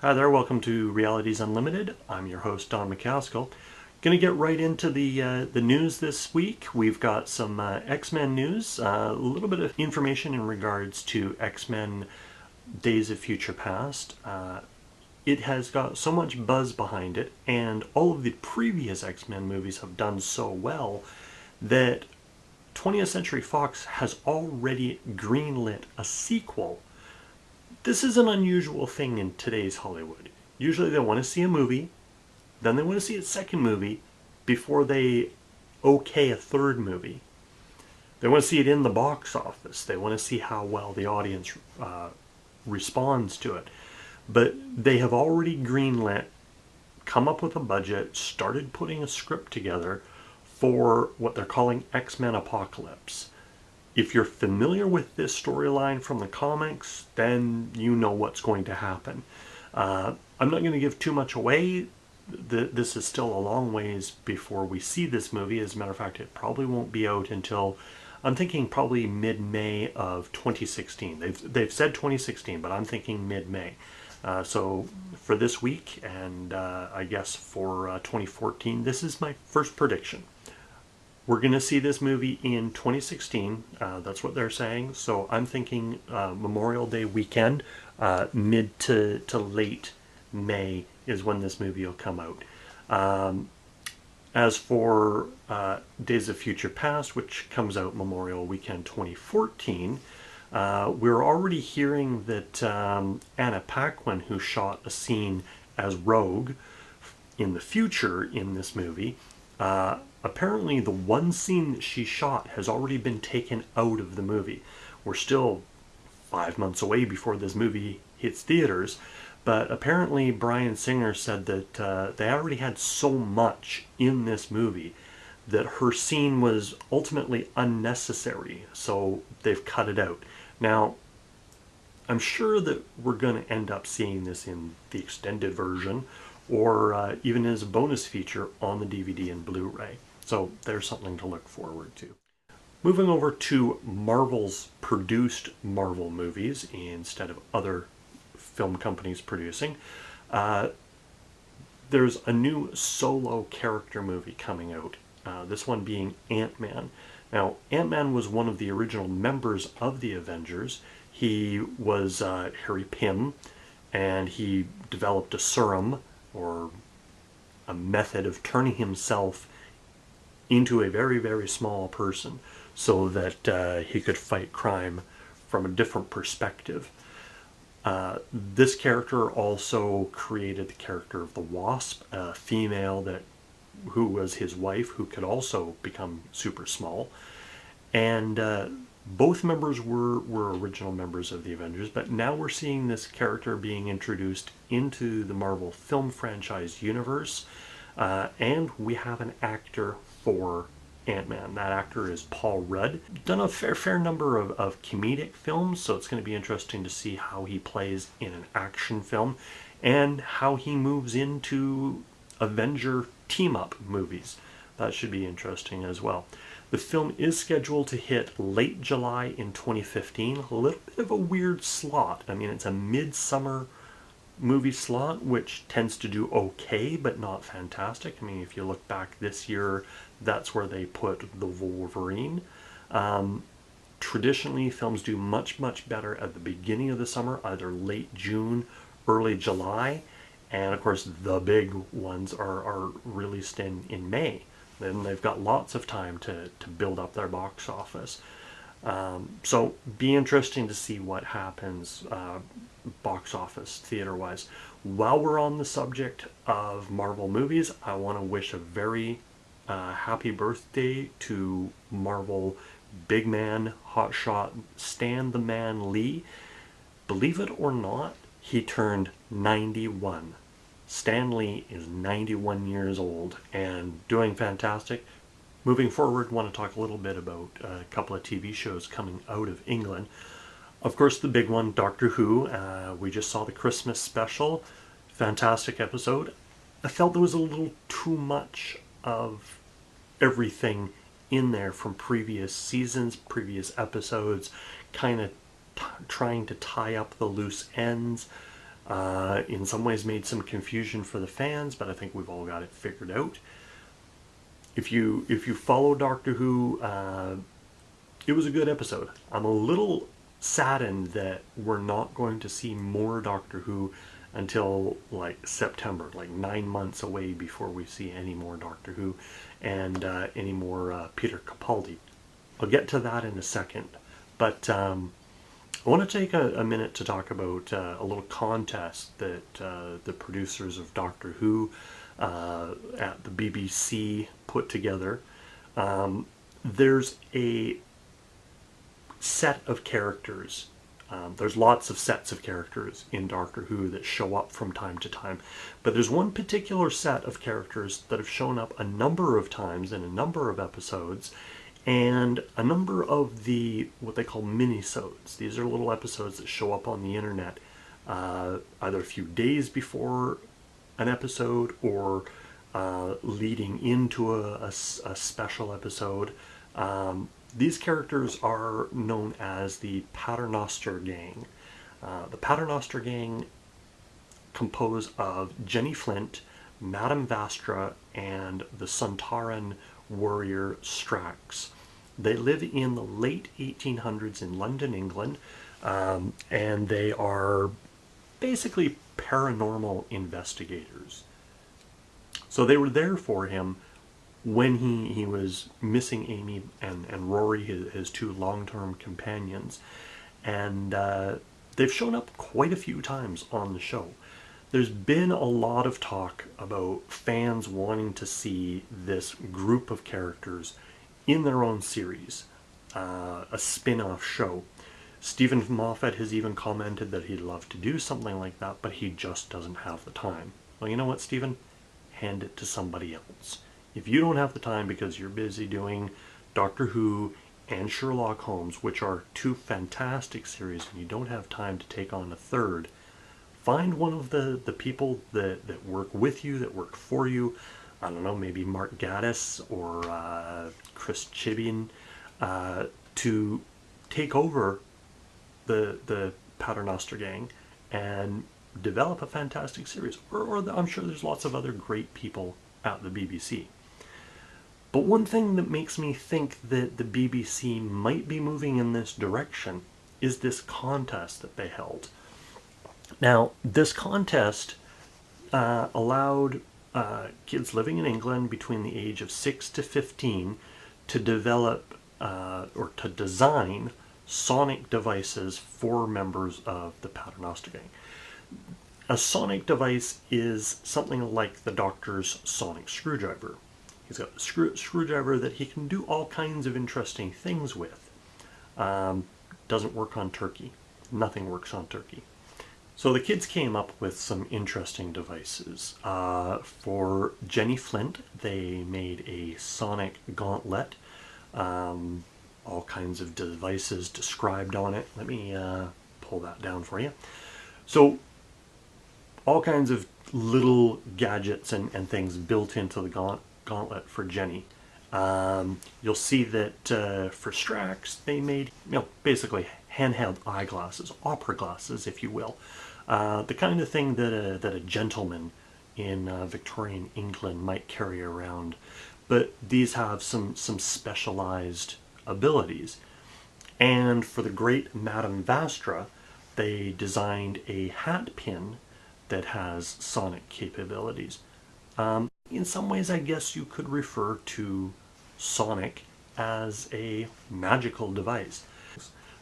Hi there, welcome to Realities Unlimited. I'm your host, Don McCaskill. Going to get right into the news this week. We've got some X-Men news, a little bit of information in regards to X-Men Days of Future Past. It has got so much buzz behind it, and all of the previous X-Men movies have done so well that 20th Century Fox has already greenlit a sequel. This is an unusual thing in today's Hollywood. Usually they want to see a movie, then they want to see a second movie before they okay a third movie. They want to see it in the box office. They want to see how well the audience responds to it. But they have already greenlit, come up with a budget, started putting a script together for what they're calling X-Men Apocalypse. If you're familiar with this storyline from the comics, then you know what's going to happen. I'm not going to give too much away. This is still a long ways before we see this movie. As a matter of fact, it probably won't be out until, I'm thinking probably mid-May of 2016. They've said 2016, but I'm thinking mid-May. So for this week, and I guess for 2014, this is my first prediction. We're going to see this movie in 2016. That's what they're saying. So I'm thinking Memorial Day weekend, mid to late May is when this movie will come out. As for Days of Future Past, which comes out Memorial Weekend 2014, we're already hearing that Anna Paquin, who shot a scene as Rogue in the future in this movie, apparently the one scene that she shot has already been taken out of the movie. We're still 5 months away before this movie hits theaters, but apparently Bryan Singer said that they already had so much in this movie that her scene was ultimately unnecessary, so they've cut it out. Now, I'm sure that we're going to end up seeing this in the extended version, or even as a bonus feature on the DVD and Blu-ray. So there's something to look forward to. Moving over to Marvel's produced Marvel movies instead of other film companies producing, there's a new solo character movie coming out, this one being Ant-Man. Now, Ant-Man was one of the original members of the Avengers. He was Harry Pym, and he developed a serum, or a method of turning himself into a very, very small person so that he could fight crime from a different perspective. This character also created the character of the Wasp, a female who was his wife, who could also become super small. And both members were original members of the Avengers, but now we're seeing this character being introduced into the Marvel film franchise universe, and we have an actor for Ant-Man. That actor is Paul Rudd. Done a fair number of comedic films, so it's going to be interesting to see how he plays in an action film and how he moves into Avenger team-up movies. That should be interesting as well. The film is scheduled to hit late July in 2015. A little bit of a weird slot. I mean, it's a midsummer movie slot, which tends to do okay, but not fantastic. I mean, if you look back this year, that's where they put The Wolverine. Traditionally, films do much better at the beginning of the summer, either late June, early July, and of course the big ones are released in May. Then they've got lots of time to build up their box office. So be interesting to see what happens box office theater-wise. While we're on the subject of Marvel movies, I want to wish a very happy birthday to Marvel big man, hotshot Stan the Man Lee. Believe it or not, he turned 91. Stan Lee is 91 years old and doing fantastic. Moving forward, want to talk a little bit about a couple of TV shows coming out of England. Of course, the big one, Doctor Who. We just saw the Christmas special. Fantastic episode. I felt there was a little too much of everything in there from previous seasons, previous episodes, kind of trying to tie up the loose ends. In some ways made some confusion for the fans, but I think we've all got it figured out. If you follow Doctor Who, it was a good episode. I'm a little saddened that we're not going to see more Doctor Who until like September, like 9 months away before we see any more Doctor Who and any more Peter Capaldi. I'll get to that in a second, but I want to take a minute to talk about a little contest that the producers of Doctor Who at the BBC put together. There's a set of characters. There's lots of sets of characters in Doctor Who that show up from time to time, but there's one particular set of characters that have shown up a number of times in a number of episodes, and a number of the what they call minisodes. These are little episodes that show up on the internet either a few days before an episode or leading into a special episode. These characters are known as the Paternoster Gang. The Paternoster Gang composed of Jenny Flint, Madame Vastra, and the Sontaran warrior Strax. They live in the late 1800s in London, England, and they are basically paranormal investigators. So they were there for him when he was missing Amy and Rory, his two long-term companions, and they've shown up quite a few times on the show. There's been a lot of talk about fans wanting to see this group of characters in their own series, a spin-off show. Stephen Moffat has even commented that he'd love to do something like that, but he just doesn't have the time. Well, you know what, Stephen? Hand it to somebody else. If you don't have the time because you're busy doing Doctor Who and Sherlock Holmes, which are two fantastic series, and you don't have time to take on a third, find one of the people that work with you, that work for you. I don't know, maybe Mark Gatiss or Chris Chibin, to take over the Paternoster Gang and develop a fantastic series. Or I'm sure there's lots of other great people at the BBC. But one thing that makes me think that the BBC might be moving in this direction is this contest that they held. Now, this contest allowed kids living in England between the age of 6 to 15 to develop or to design sonic devices for members of the Paternoster Gang. A sonic device is something like the Doctor's sonic screwdriver. He's got a screwdriver that he can do all kinds of interesting things with. Doesn't work on turkey. Nothing works on turkey. So the kids came up with some interesting devices. For Jenny Flint, they made a sonic gauntlet. All kinds of devices described on it. Let me pull that down for you. So all kinds of little gadgets and things built into the gauntlet for Jenny. You'll see that for Strax, they made basically handheld eyeglasses, opera glasses, if you will. The kind of thing that a gentleman in Victorian England might carry around. But these have some specialized abilities. And for the great Madame Vastra, they designed a hat pin that has sonic capabilities. In some ways, I guess you could refer to Sonic as a magical device.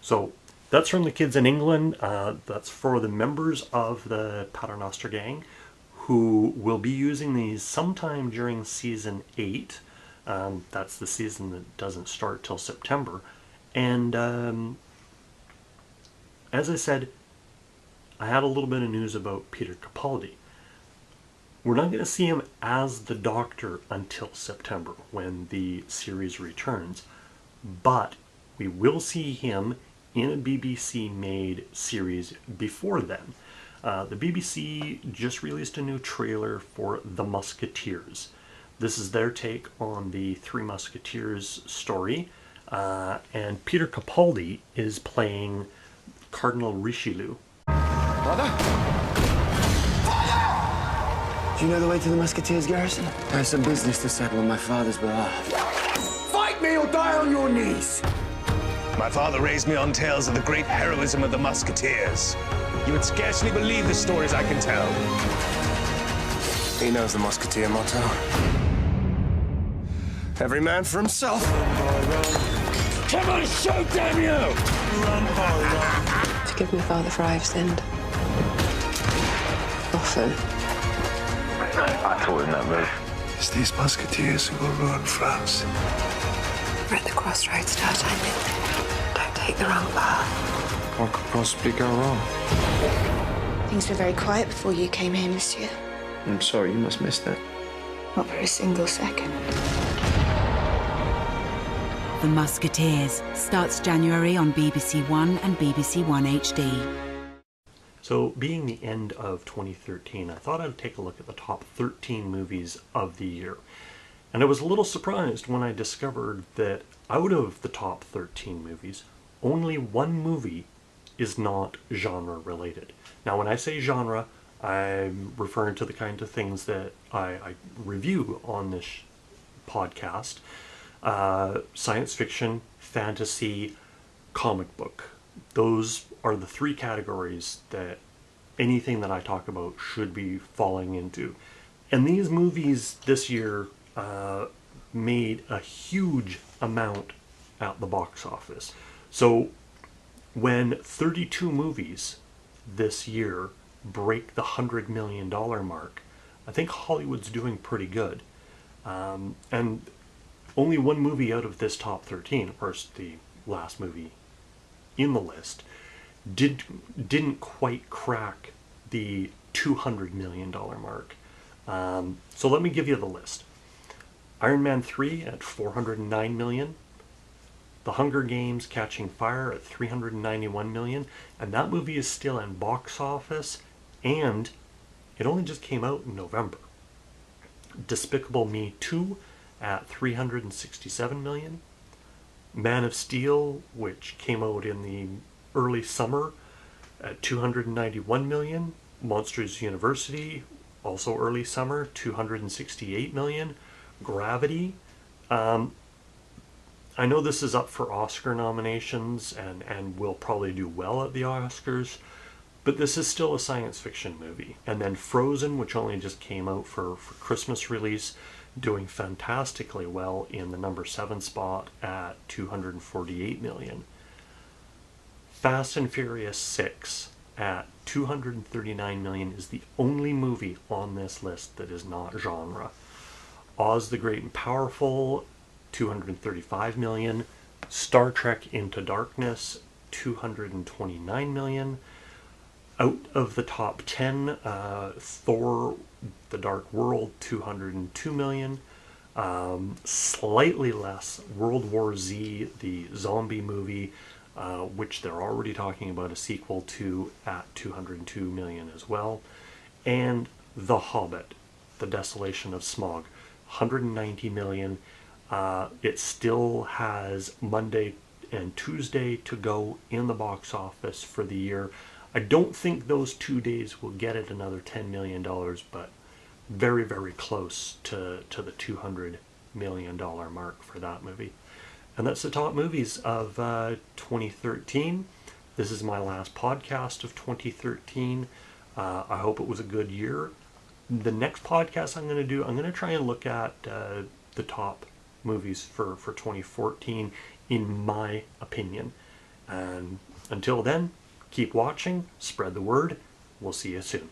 So that's from the kids in England. That's for the members of the Paternoster Gang, who will be using these sometime during season 8. That's the season that doesn't start till September. And as I said, I had a little bit of news about Peter Capaldi. We're not going to see him as the Doctor until September, when the series returns. But we will see him in a BBC-made series before then. The BBC just released a new trailer for The Musketeers. This is their take on the Three Musketeers story. And Peter Capaldi is playing Cardinal Richelieu. Brother? Do you know the way to the Musketeers garrison? I have some business to settle on my father's behalf. Fight me or die on your knees! My father raised me on tales of the great heroism of the Musketeers. You would scarcely believe the stories I can tell. He knows the Musketeer motto. Every man for himself. Come on, show, damn you! Forgive me, Father, for I have sinned. Often. I taught him that move. It's these Musketeers who will ruin France. We're at the crossroads, D'Artagnan. Don't take the wrong path. What could possibly go wrong? Things were very quiet before you came here, monsieur. I'm sorry, you must miss that. Not for a single second. The Musketeers starts January on BBC One and BBC One HD. So, being the end of 2013, I thought I'd take a look at the top 13 movies of the year. And I was a little surprised when I discovered that out of the top 13 movies, only one movie is not genre related. Now, when I say genre, I'm referring to the kind of things that I review on this podcast. Science fiction, fantasy, comic book. Those are the three categories that anything that I talk about should be falling into. And these movies this year made a huge amount at the box office. So when 32 movies this year break the $100 million mark, I think Hollywood's doing pretty good. And only one movie out of this top 13, of course the last movie in the list, didn't quite crack the $200 million mark. So let me give you the list. Iron Man 3 at $409 million. The Hunger Games Catching Fire at $391 million. And that movie is still in box office, and it only just came out in November. Despicable Me 2 at $367 million. Man of Steel, which came out in the early summer, at $291 million. Monsters University, also early summer, $268 million. Gravity. I know this is up for Oscar nominations and will probably do well at the Oscars, but this is still a science fiction movie. And then Frozen, which only just came out for Christmas release, doing fantastically well in the number 7 spot at $248 million. Fast and Furious 6 at $239 million is the only movie on this list that is not genre. Oz the Great and Powerful, $235 million. Star Trek Into Darkness, $229 million. Out of the top 10, Thor The Dark World, $202 million. Slightly less, World War Z, the zombie movie, which they're already talking about a sequel to, at $202 million as well. And The Hobbit, The Desolation of Smaug, $190 million. It still has Monday and Tuesday to go in the box office for the year. I don't think those 2 days will get it another $10 million, but very, very close to the $200 million mark for that movie. And that's the top movies of 2013. This is my last podcast of 2013. I hope it was a good year. The next podcast I'm going to do, I'm going to try and look at the top movies for 2014 in my opinion. And until then, keep watching, spread the word. We'll see you soon.